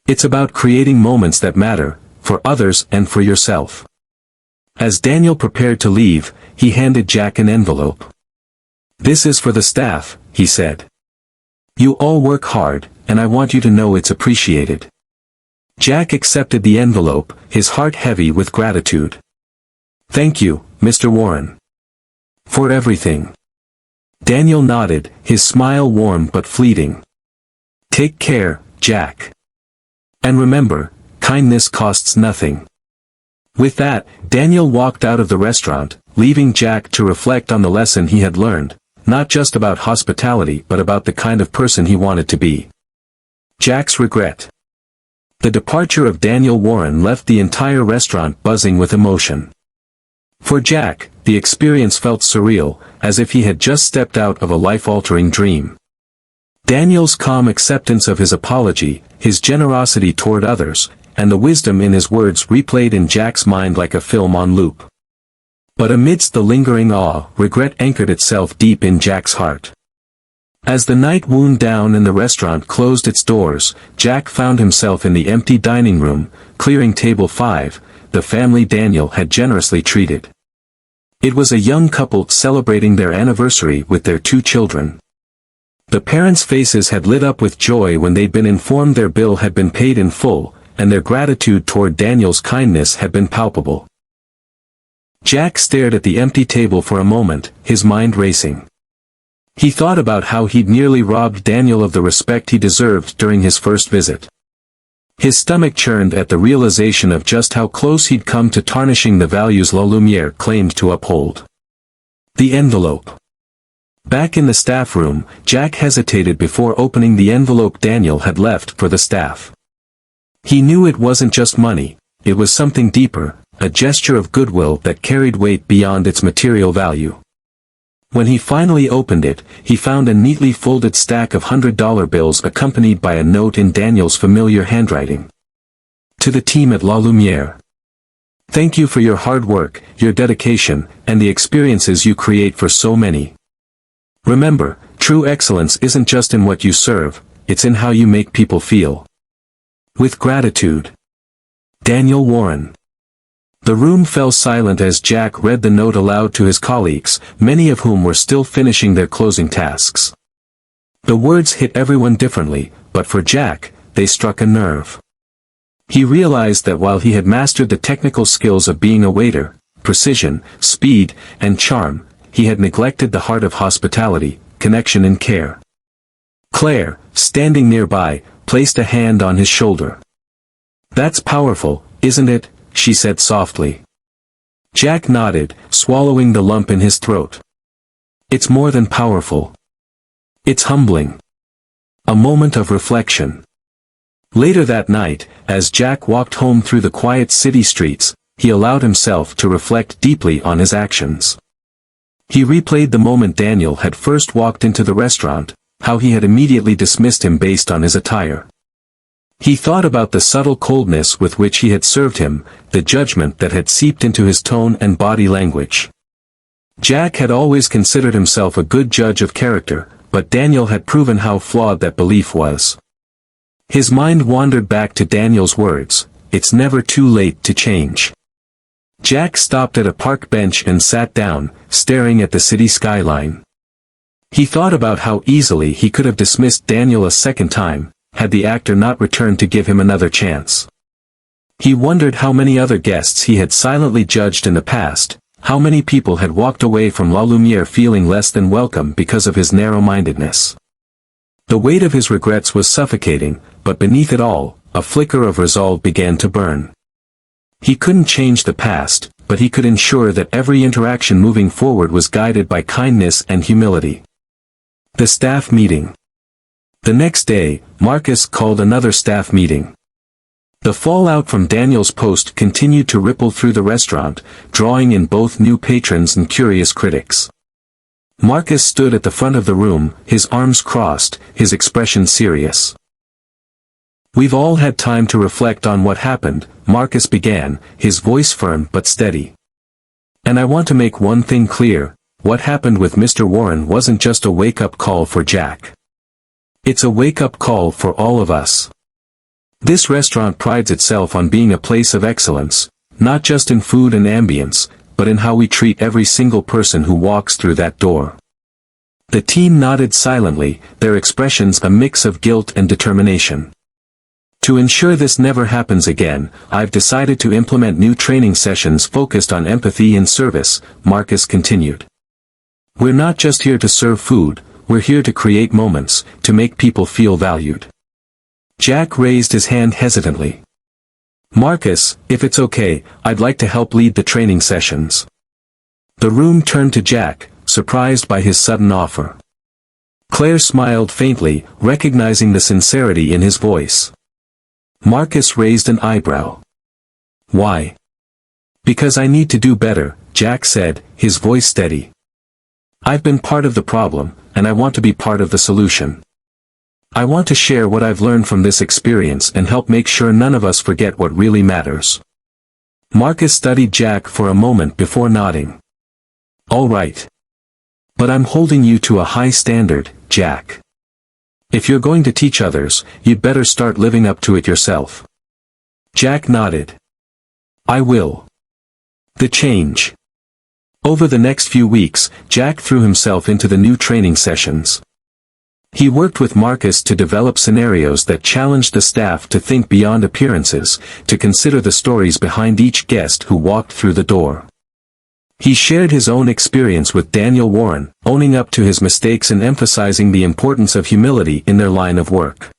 It's about creating moments that matter, for others and for yourself." As Daniel prepared to leave, he handed Jack an envelope. "This is for the staff," he said. "You all work hard, and I want you to know it's appreciated." Jack accepted the envelope, his heart heavy with gratitude. "Thank you, Mr. Warren. For everything." Daniel nodded, his smile warm but fleeting. "Take care, Jack. And remember, kindness costs nothing." With that, Daniel walked out of the restaurant, leaving Jack to reflect on the lesson he had learned, not just about hospitality but about the kind of person he wanted to be. Jack's regret. The departure of Daniel Warren left the entire restaurant buzzing with emotion. For Jack, the experience felt surreal, as if he had just stepped out of a life-altering dream. Daniel's calm acceptance of his apology, his generosity toward others, and the wisdom in his words replayed in Jack's mind like a film on loop. But amidst the lingering awe, regret anchored itself deep in Jack's heart. As the night wound down and the restaurant closed its doors, Jack found himself in the empty dining room, clearing table 5, the family Daniel had generously treated. It was a young couple celebrating their anniversary with their 2 children. The parents' faces had lit up with joy when they'd been informed their bill had been paid in full, and their gratitude toward Daniel's kindness had been palpable. Jack stared at the empty table for a moment, his mind racing. He thought about how he'd nearly robbed Daniel of the respect he deserved during his first visit. His stomach churned at the realization of just how close he'd come to tarnishing the values La Lumiere claimed to uphold. The envelope. Back in the staff room, Jack hesitated before opening the envelope Daniel had left for the staff. He knew it wasn't just money, it was something deeper, a gesture of goodwill that carried weight beyond its material value. When he finally opened it, he found a neatly folded stack of $100 bills accompanied by a note in Daniel's familiar handwriting. To the team at La Lumiere. Thank you for your hard work, your dedication, and the experiences you create for so many. Remember, true excellence isn't just in what you serve, it's in how you make people feel. With gratitude. Daniel Warren. The room fell silent as Jack read the note aloud to his colleagues, many of whom were still finishing their closing tasks. The words hit everyone differently, but for Jack, they struck a nerve. He realized that while he had mastered the technical skills of being a waiter, precision, speed, and charm, he had neglected the heart of hospitality, connection and care. Claire, standing nearby, placed a hand on his shoulder. That's powerful, isn't it? She said softly. Jack nodded, swallowing the lump in his throat. It's more than powerful. It's humbling. A moment of reflection. Later that night, as Jack walked home through the quiet city streets, he allowed himself to reflect deeply on his actions. He replayed the moment Daniel had first walked into the restaurant, how he had immediately dismissed him based on his attire. He thought about the subtle coldness with which he had served him, the judgment that had seeped into his tone and body language. Jack had always considered himself a good judge of character, but Daniel had proven how flawed that belief was. His mind wandered back to Daniel's words, "It's never too late to change." Jack stopped at a park bench and sat down, staring at the city skyline. He thought about how easily he could have dismissed Daniel a second time, had the actor not returned to give him another chance. He wondered how many other guests he had silently judged in the past, how many people had walked away from La Lumiere feeling less than welcome because of his narrow-mindedness. The weight of his regrets was suffocating, but beneath it all, a flicker of resolve began to burn. He couldn't change the past, but he could ensure that every interaction moving forward was guided by kindness and humility. The staff meeting. The next day, Marcus called another staff meeting. The fallout from Daniel's post continued to ripple through the restaurant, drawing in both new patrons and curious critics. Marcus stood at the front of the room, his arms crossed, his expression serious. "We've all had time to reflect on what happened," Marcus began, his voice firm but steady. "And I want to make one thing clear, what happened with Mr. Warren wasn't just a wake-up call for Jack. It's a wake-up call for all of us. This restaurant prides itself on being a place of excellence, not just in food and ambience, but in how we treat every single person who walks through that door." The team nodded silently, their expressions a mix of guilt and determination. "To ensure this never happens again, I've decided to implement new training sessions focused on empathy and service," Marcus continued. "We're not just here to serve food, we're here to create moments, to make people feel valued." Jack raised his hand hesitantly. "Marcus, if it's okay, I'd like to help lead the training sessions." The room turned to Jack, surprised by his sudden offer. Claire smiled faintly, recognizing the sincerity in his voice. Marcus raised an eyebrow. "Why?" "Because I need to do better," Jack said, his voice steady. "I've been part of the problem, and I want to be part of the solution. I want to share what I've learned from this experience and help make sure none of us forget what really matters." Marcus studied Jack for a moment before nodding. "All right. But I'm holding you to a high standard, Jack. If you're going to teach others, you'd better start living up to it yourself." Jack nodded. "I will." The change. Over the next few weeks, Jack threw himself into the new training sessions. He worked with Marcus to develop scenarios that challenged the staff to think beyond appearances, to consider the stories behind each guest who walked through the door. He shared his own experience with Daniel Warren, owning up to his mistakes and emphasizing the importance of humility in their line of work.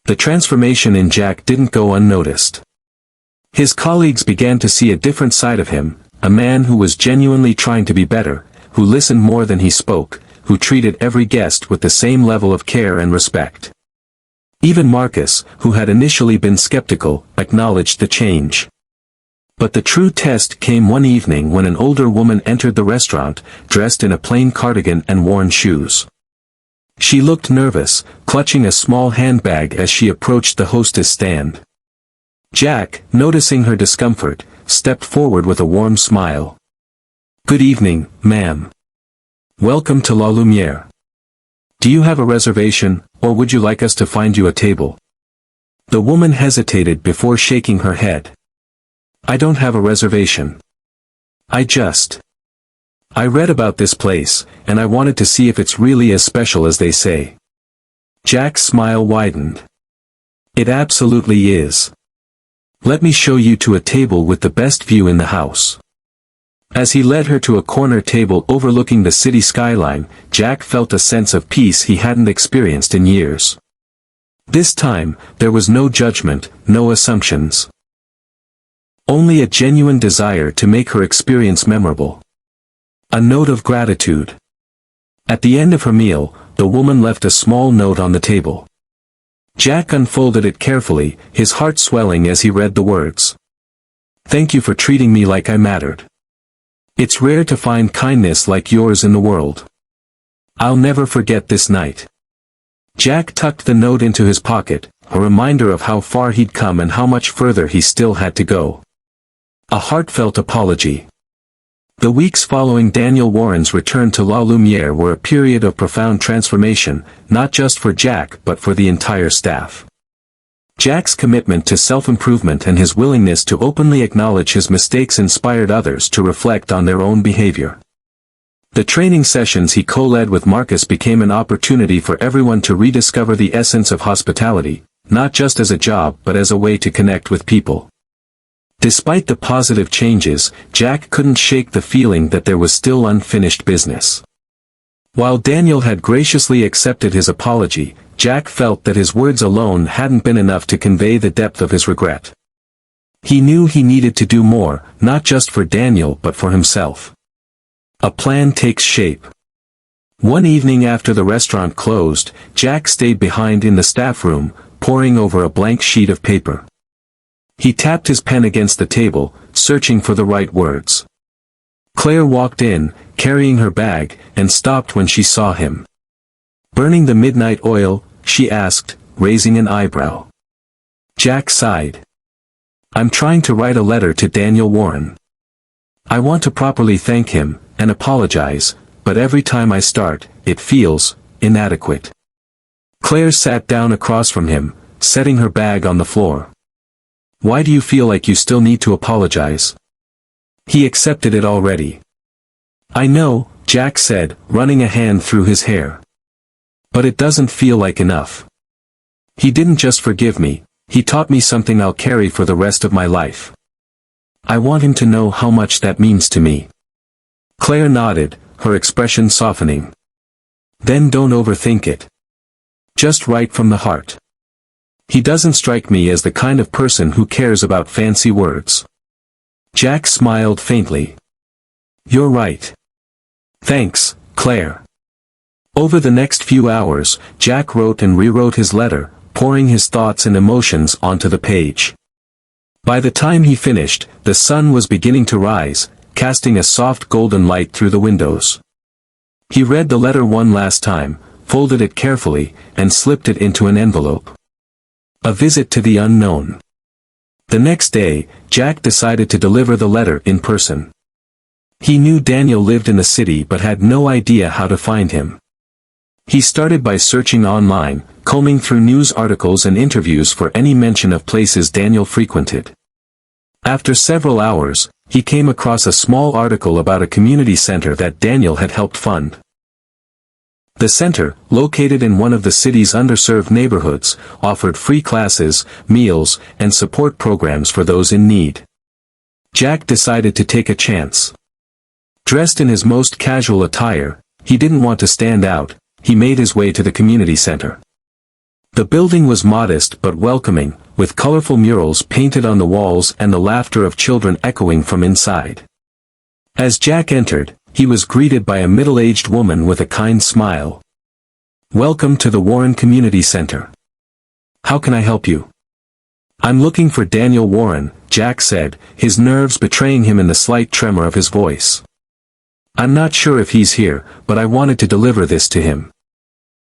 The transformation in Jack didn't go unnoticed. His colleagues began to see a different side of him, a man who was genuinely trying to be better, who listened more than he spoke, who treated every guest with the same level of care and respect. Even Marcus, who had initially been skeptical, acknowledged the change. But the true test came one evening when an older woman entered the restaurant, dressed in a plain cardigan and worn shoes. She looked nervous, clutching a small handbag as she approached the hostess stand. Jack, noticing her discomfort, stepped forward with a warm smile. "Good evening, ma'am. Welcome to La Lumiere. Do you have a reservation, or would you like us to find you a table?" The woman hesitated before shaking her head. "I don't have a reservation. I read about this place, and I wanted to see if it's really as special as they say." Jack's smile widened. "It absolutely is. Let me show you to a table with the best view in the house." As he led her to a corner table overlooking the city skyline, Jack felt a sense of peace he hadn't experienced in years. This time, there was no judgment, no assumptions. Only a genuine desire to make her experience memorable. A note of gratitude. At the end of her meal, the woman left a small note on the table. Jack unfolded it carefully, his heart swelling as he read the words. "Thank you for treating me like I mattered. It's rare to find kindness like yours in the world. I'll never forget this night." Jack tucked the note into his pocket, a reminder of how far he'd come and how much further he still had to go. A heartfelt apology. The weeks following Daniel Warren's return to La Lumiere were a period of profound transformation, not just for Jack but for the entire staff. Jack's commitment to self-improvement and his willingness to openly acknowledge his mistakes inspired others to reflect on their own behavior. The training sessions he co-led with Marcus became an opportunity for everyone to rediscover the essence of hospitality, not just as a job but as a way to connect with people. Despite the positive changes, Jack couldn't shake the feeling that there was still unfinished business. While Daniel had graciously accepted his apology, Jack felt that his words alone hadn't been enough to convey the depth of his regret. He knew he needed to do more, not just for Daniel but for himself. A plan takes shape. One evening after the restaurant closed, Jack stayed behind in the staff room, poring over a blank sheet of paper. He tapped his pen against the table, searching for the right words. Claire walked in, carrying her bag, and stopped when she saw him. "Burning the midnight oil?" she asked, raising an eyebrow. Jack sighed. "I'm trying to write a letter to Daniel Warren. I want to properly thank him, and apologize, but every time I start, it feels inadequate." Claire sat down across from him, setting her bag on the floor. "Why do you feel like you still need to apologize? He accepted it already." "I know," Jack said, running a hand through his hair. "But it doesn't feel like enough. He didn't just forgive me, he taught me something I'll carry for the rest of my life. I want him to know how much that means to me." Claire nodded, her expression softening. "Then don't overthink it. Just write from the heart. He doesn't strike me as the kind of person who cares about fancy words." Jack smiled faintly. "You're right. Thanks, Claire." Over the next few hours, Jack wrote and rewrote his letter, pouring his thoughts and emotions onto the page. By the time he finished, the sun was beginning to rise, casting a soft golden light through the windows. He read the letter one last time, folded it carefully, and slipped it into an envelope. A visit to the unknown. The next day, Jack decided to deliver the letter in person. He knew Daniel lived in the city but had no idea how to find him. He started by searching online, combing through news articles and interviews for any mention of places Daniel frequented. After several hours, he came across a small article about a community center that Daniel had helped fund. The center, located in one of the city's underserved neighborhoods, offered free classes, meals, and support programs for those in need. Jack decided to take a chance. Dressed in his most casual attire, he didn't want to stand out, he made his way to the community center. The building was modest but welcoming, with colorful murals painted on the walls and the laughter of children echoing from inside. As Jack entered, he was greeted by a middle-aged woman with a kind smile. "Welcome to the Warren Community Center. How can I help you?" "I'm looking for Daniel Warren," Jack said, his nerves betraying him in the slight tremor of his voice. "I'm not sure if he's here, but I wanted to deliver this to him."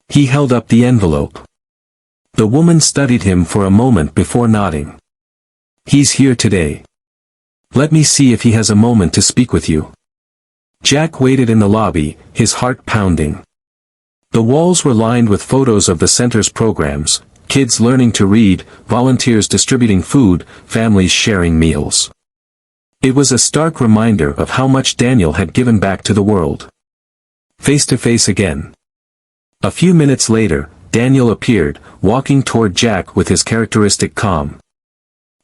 He held up the envelope. The woman studied him for a moment before nodding. "He's here today. Let me see if he has a moment to speak with you." Jack waited in the lobby, his heart pounding. The walls were lined with photos of the center's programs, kids learning to read, volunteers distributing food, families sharing meals. It was a stark reminder of how much Daniel had given back to the world. Face to face again. A few minutes later, Daniel appeared, walking toward Jack with his characteristic calm.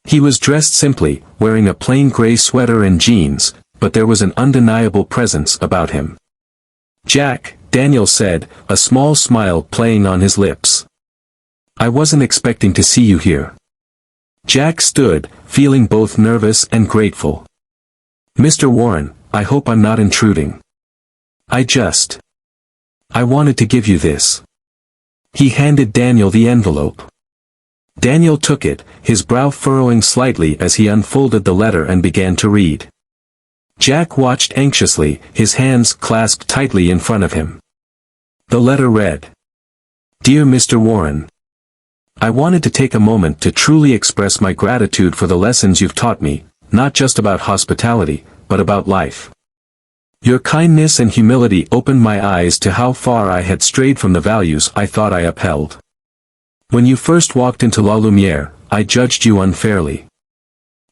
He was dressed simply, wearing a plain gray sweater and jeans, but there was an undeniable presence about him. "Jack," Daniel said, a small smile playing on his lips. "I wasn't expecting to see you here." Jack stood, feeling both nervous and grateful. "Mr. Warren, I hope I'm not intruding. I wanted to give you this." He handed Daniel the envelope. Daniel took it, his brow furrowing slightly as he unfolded the letter and began to read. Jack watched anxiously, his hands clasped tightly in front of him. The letter read, "Dear Mr. Warren, I wanted to take a moment to truly express my gratitude for the lessons you've taught me, not just about hospitality, but about life. Your kindness and humility opened my eyes to how far I had strayed from the values I thought I upheld. When you first walked into La Lumiere, I judged you unfairly.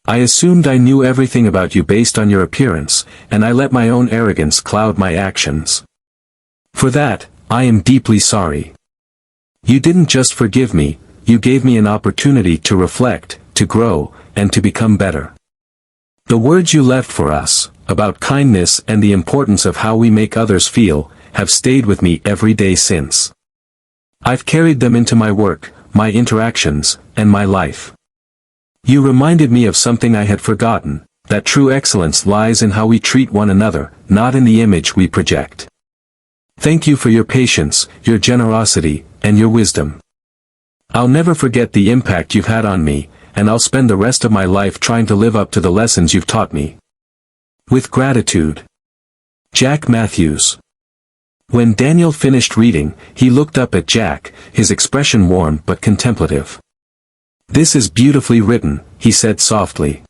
I assumed I knew everything about you based on your appearance, and I let my own arrogance cloud my actions. For that, I am deeply sorry. You didn't just forgive me, you gave me an opportunity to reflect, to grow, and to become better. The words you left for us, about kindness and the importance of how we make others feel, have stayed with me every day since. I've carried them into my work, my interactions, and my life. You reminded me of something I had forgotten, that true excellence lies in how we treat one another, not in the image we project. Thank you for your patience, your generosity, and your wisdom. I'll never forget the impact you've had on me, and I'll spend the rest of my life trying to live up to the lessons you've taught me. With gratitude. Jack Matthews." When Daniel finished reading, he looked up at Jack, his expression warm but contemplative. "This is beautifully written," he said softly.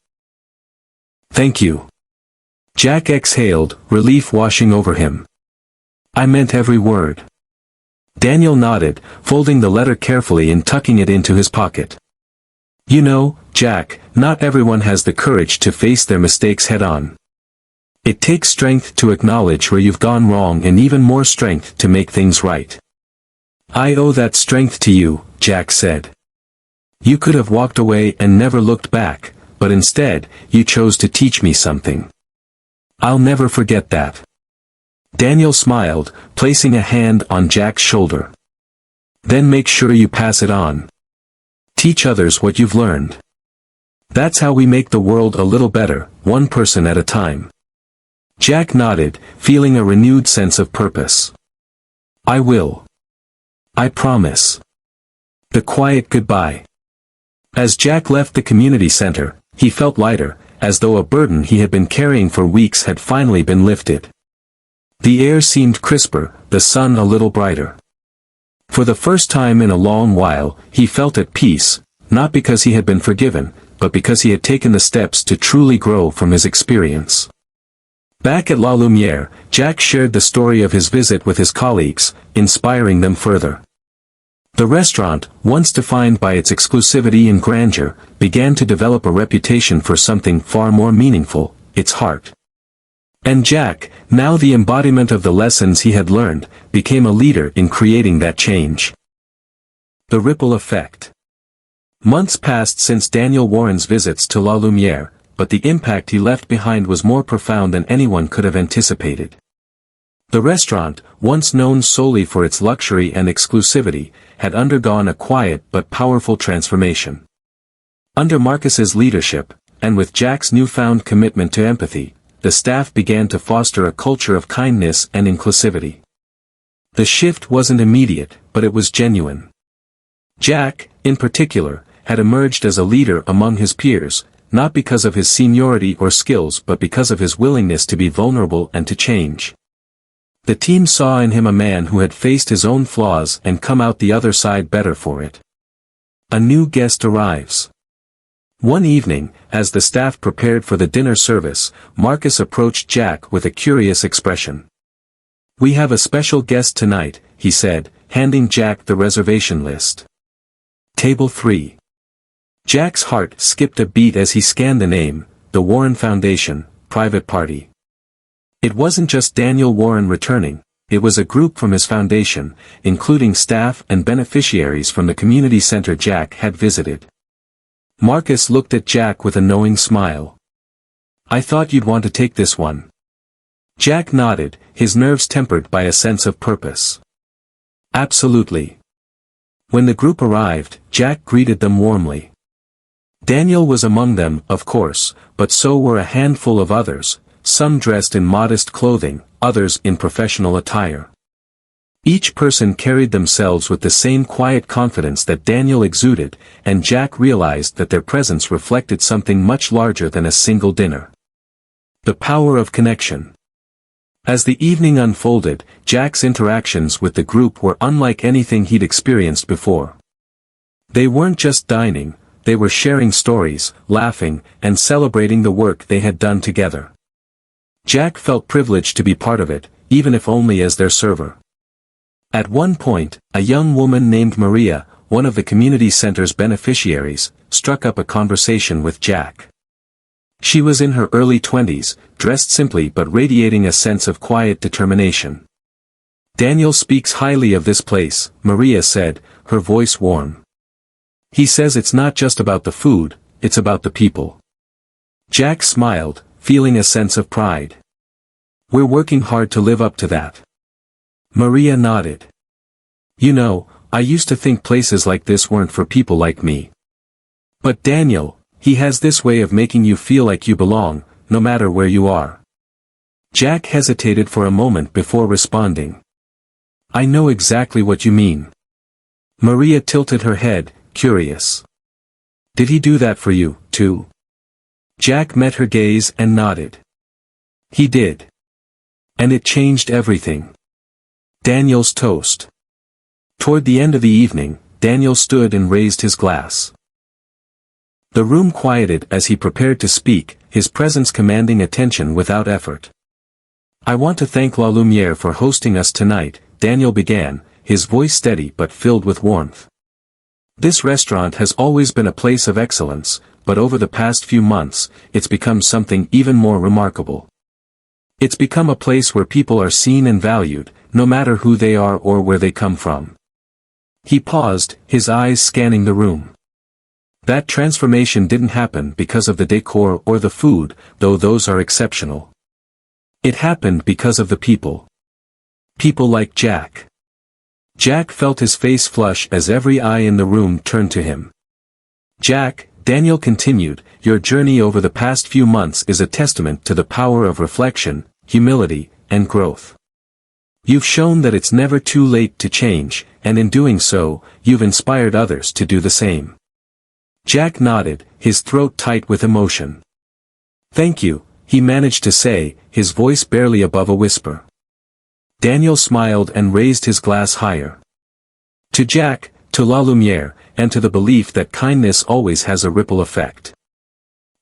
"Thank you." Jack exhaled, relief washing over him. "I meant every word." Daniel nodded, folding the letter carefully and tucking it into his pocket. "You know, Jack, not everyone has the courage to face their mistakes head-on. It takes strength to acknowledge where you've gone wrong and even more strength to make things right. I owe that strength to you," Jack said. "You could have walked away and never looked back, but instead, you chose to teach me something. I'll never forget that." Daniel smiled, placing a hand on Jack's shoulder. "Then make sure you pass it on. Teach others what you've learned. That's how we make the world a little better, one person at a time." Jack nodded, feeling a renewed sense of purpose. "I will. I promise." The quiet goodbye. As Jack left the community center, he felt lighter, as though a burden he had been carrying for weeks had finally been lifted. The air seemed crisper, the sun a little brighter. For the first time in a long while, he felt at peace, not because he had been forgiven, but because he had taken the steps to truly grow from his experience. Back at La Lumiere, Jack shared the story of his visit with his colleagues, inspiring them further. The restaurant, once defined by its exclusivity and grandeur, began to develop a reputation for something far more meaningful, its heart. And Jack, now the embodiment of the lessons he had learned, became a leader in creating that change. The ripple effect. Months passed since Daniel Warren's visits to La Lumiere, but the impact he left behind was more profound than anyone could have anticipated. The restaurant, once known solely for its luxury and exclusivity, had undergone a quiet but powerful transformation. Under Marcus's leadership, and with Jack's newfound commitment to empathy, the staff began to foster a culture of kindness and inclusivity. The shift wasn't immediate, but it was genuine. Jack, in particular, had emerged as a leader among his peers, not because of his seniority or skills but because of his willingness to be vulnerable and to change. The team saw in him a man who had faced his own flaws and come out the other side better for it. A new guest arrives. One evening, as the staff prepared for the dinner service, Marcus approached Jack with a curious expression. "We have a special guest tonight," he said, handing Jack the reservation list. Table 3. Jack's heart skipped a beat as he scanned the name, the Warren Foundation, private party. It wasn't just Daniel Warren returning, it was a group from his foundation, including staff and beneficiaries from the community center Jack had visited. Marcus looked at Jack with a knowing smile. "I thought you'd want to take this one." Jack nodded, his nerves tempered by a sense of purpose. "Absolutely." When the group arrived, Jack greeted them warmly. Daniel was among them, of course, but so were a handful of others, some dressed in modest clothing, others in professional attire. Each person carried themselves with the same quiet confidence that Daniel exuded, and Jack realized that their presence reflected something much larger than a single dinner. The power of connection. As the evening unfolded, Jack's interactions with the group were unlike anything he'd experienced before. They weren't just dining, they were sharing stories, laughing, and celebrating the work they had done together. Jack felt privileged to be part of it, even if only as their server. At one point, a young woman named Maria, one of the community center's beneficiaries, struck up a conversation with Jack. She was in her early 20s, dressed simply but radiating a sense of quiet determination. "Daniel speaks highly of this place," Maria said, her voice warm. "He says it's not just about the food, it's about the people." Jack smiled, feeling a sense of pride. "We're working hard to live up to that." Maria nodded. "You know, I used to think places like this weren't for people like me. But Daniel, he has this way of making you feel like you belong, no matter where you are." Jack hesitated for a moment before responding. "I know exactly what you mean." Maria tilted her head, curious. "Did he do that for you, too?" Jack met her gaze and nodded. "He did. And it changed everything." Daniel's toast. Toward the end of the evening, Daniel stood and raised his glass. The room quieted as he prepared to speak, his presence commanding attention without effort. "I want to thank La Lumiere for hosting us tonight," Daniel began, his voice steady but filled with warmth. "This restaurant has always been a place of excellence, but over the past few months, it's become something even more remarkable. It's become a place where people are seen and valued, no matter who they are or where they come from." He paused, his eyes scanning the room. That transformation didn't happen because of the decor or the food, though those are exceptional. It happened because of the people. People like Jack. Jack felt his face flush as every eye in the room turned to him. "Jack," Daniel continued, "your journey over the past few months is a testament to the power of reflection, humility, and growth. You've shown that it's never too late to change, and in doing so, you've inspired others to do the same." Jack nodded, his throat tight with emotion. "Thank you," he managed to say, his voice barely above a whisper. Daniel smiled and raised his glass higher. "To Jack, to La Lumiere, and to the belief that kindness always has a ripple effect."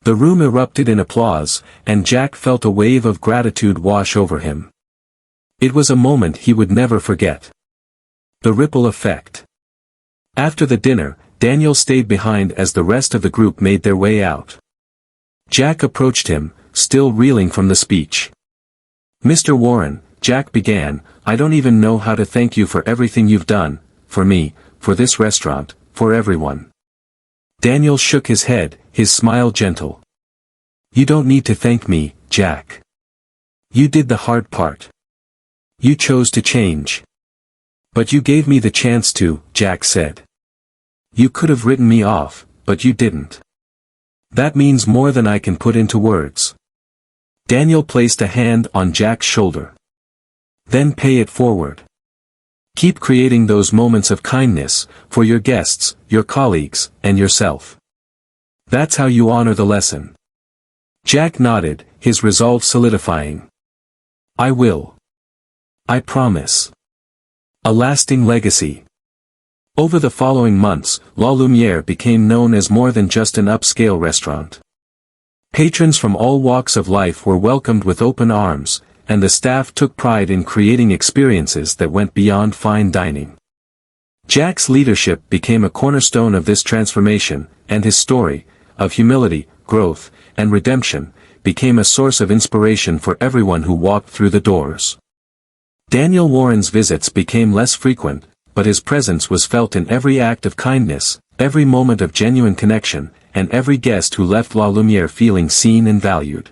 The room erupted in applause, and Jack felt a wave of gratitude wash over him. It was a moment he would never forget. The ripple effect. After the dinner, Daniel stayed behind as the rest of the group made their way out. Jack approached him, still reeling from the speech. "Mr. Warren," Jack began, "I don't even know how to thank you for everything you've done, for me, for this restaurant, for everyone." Daniel shook his head, his smile gentle. "You don't need to thank me, Jack. You did the hard part. You chose to change. But you gave me the chance to, Jack said. You could have written me off, but you didn't. That means more than I can put into words. Daniel placed a hand on Jack's shoulder. Then pay it forward. Keep creating those moments of kindness, for your guests, your colleagues, and yourself. That's how you honor the lesson. Jack nodded, his resolve solidifying. I will. I promise. A lasting legacy. Over the following months, La Lumiere became known as more than just an upscale restaurant. Patrons from all walks of life were welcomed with open arms, and the staff took pride in creating experiences that went beyond fine dining. Jack's leadership became a cornerstone of this transformation, and his story, of humility, growth, and redemption, became a source of inspiration for everyone who walked through the doors. Daniel Warren's visits became less frequent, but his presence was felt in every act of kindness, every moment of genuine connection, and every guest who left La Lumiere feeling seen and valued.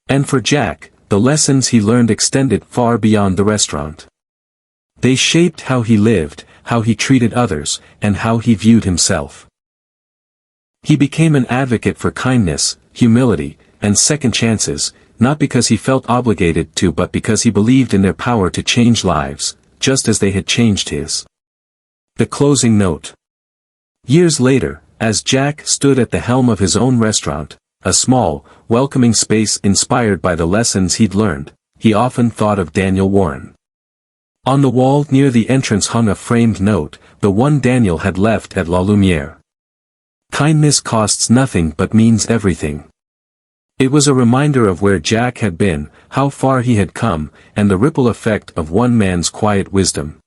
And for Jack, the lessons he learned extended far beyond the restaurant. They shaped how he lived, how he treated others, and how he viewed himself. He became an advocate for kindness, humility, and second chances, not because he felt obligated to but because he believed in their power to change lives, just as they had changed his. The closing note. Years later, as Jack stood at the helm of his own restaurant, a small, welcoming space inspired by the lessons he'd learned, he often thought of Daniel Warren. On the wall near the entrance hung a framed note, the one Daniel had left at La Lumiere. Kindness costs nothing but means everything. It was a reminder of where Jack had been, how far he had come, and the ripple effect of one man's quiet wisdom.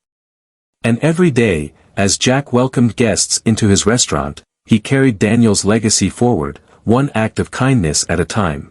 And every day, as Jack welcomed guests into his restaurant, he carried Daniel's legacy forward, one act of kindness at a time.